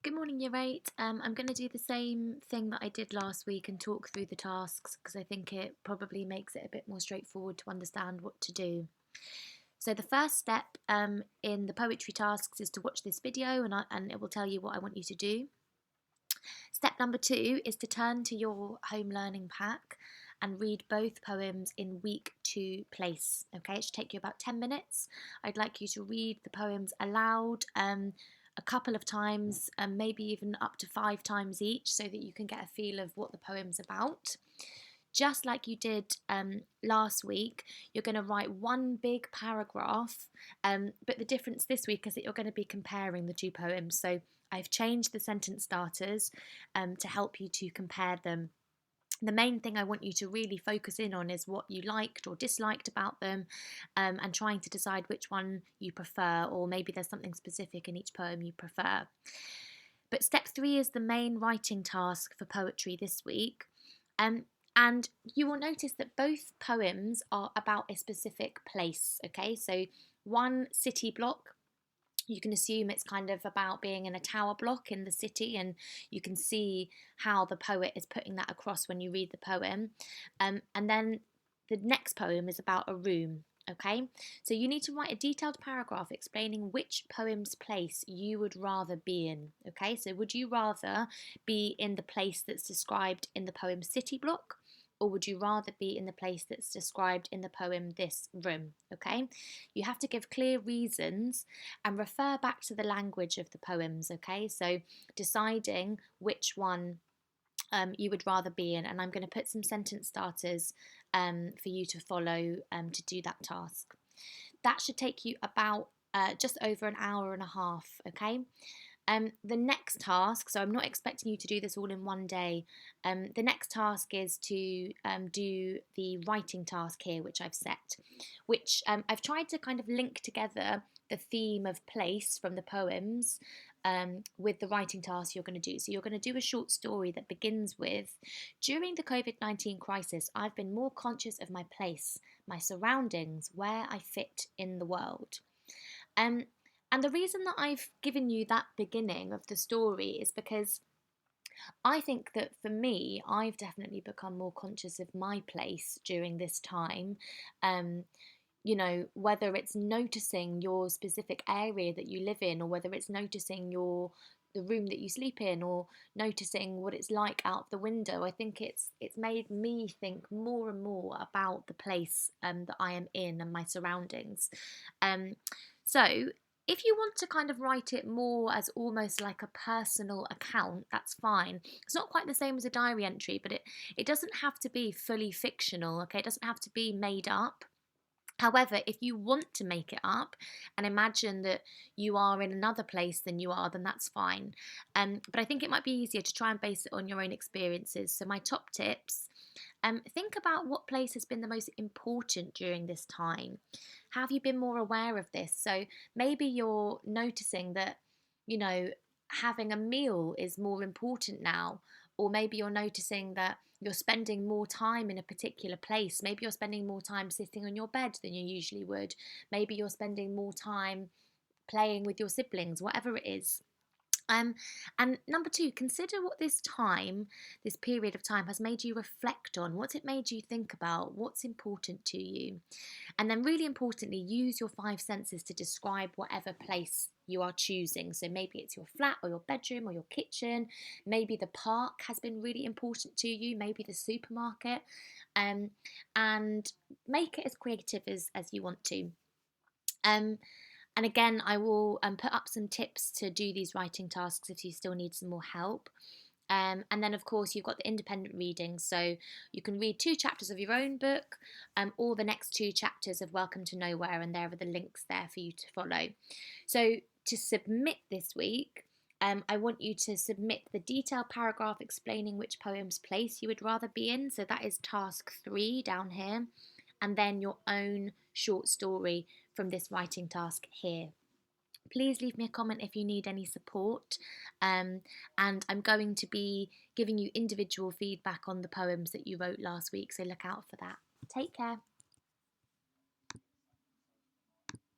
Good morning, Year 8. I'm going to do the same thing that I did last week and talk through the tasks because I think it probably makes it a bit more straightforward to understand what to do. So the first step in the poetry tasks is to watch this video and it will tell you what I want you to do. Step number 2 is to turn to your home learning pack and read both poems in week 2 place. Okay, it should take you about 10 minutes. I'd like you to read the poems aloud a couple of times, maybe even up to 5 times each, so that you can get a feel of what the poem's about. Just like you did last week, you're going to write one big paragraph, but the difference this week is that you're going to be comparing the two poems. So I've changed the sentence starters to help you to compare them. The main thing I want you to really focus in on is what you liked or disliked about them, and trying to decide which one you prefer, or maybe there's something specific in each poem you prefer. But step 3 is the main writing task for poetry this week. And you will notice that both poems are about a specific place, okay? So one city block, you can assume it's kind of about being in a tower block in the city, and you can see how the poet is putting that across when you read the poem. And then the next poem is about a room. Okay, so you need to write a detailed paragraph explaining which poem's place you would rather be in. Okay, so would you rather be in the place that's described in the poem City Block, or would you rather be in the place that's described in the poem This Room? Okay, you have to give clear reasons and refer back to the language of the poems. Okay, so deciding which one you would rather be in, and I'm going to put some sentence starters for you to follow to do that task. That should take you about just over an hour and a half. Okay. The next task, so I'm not expecting you to do this all in one day. The next task is to do the writing task here, which I've set, which I've tried to kind of link together the theme of place from the poems with the writing task you're going to do. So you're going to do a short story that begins with, during the COVID-19 crisis, I've been more conscious of my place, my surroundings, where I fit in the world. Um, and the reason that I've given you that beginning of the story is because I think that for me, I've definitely become more conscious of my place during this time. Um, whether it's noticing your specific area that you live in, or whether it's noticing the room that you sleep in, or noticing what it's like out the window. I think it's made me think more and more about the place that I am in and my surroundings. Um, so if you want to kind of write it more as almost like a personal account, that's fine. It's not quite the same as a diary entry, but it doesn't have to be fully fictional, okay? It doesn't have to be made up. However, if you want to make it up and imagine that you are in another place than you are, then that's fine. But I think it might be easier to try and base it on your own experiences. So my top tips, think about what place has been the most important during this time. Have you been more aware of this? So maybe you're noticing that, you know, having a meal is more important now, or maybe you're noticing that you're spending more time in a particular place. Maybe you're spending more time sitting on your bed than you usually would. Maybe you're spending more time playing with your siblings, whatever it is. And number 2, consider what this period of time has made you reflect on. What's it made you think about? What's important to you? And then, really importantly, use your 5 senses to describe whatever place you are choosing. So maybe it's your flat or your bedroom or your kitchen. Maybe the park has been really important to you. Maybe the supermarket. And make it as creative as you want to. Um, and again, I will put up some tips to do these writing tasks if you still need some more help. And then, of course, you've got the independent reading. So you can read 2 chapters of your own book, or the next 2 chapters of Welcome to Nowhere, and there are the links there for you to follow. So to submit this week, I want you to submit the detailed paragraph explaining which poem's place you would rather be in. So that is task 3 down here. And then your own short story from this writing task here. Please leave me a comment if you need any support, and I'm going to be giving you individual feedback on the poems that you wrote last week, so look out for that. Take care.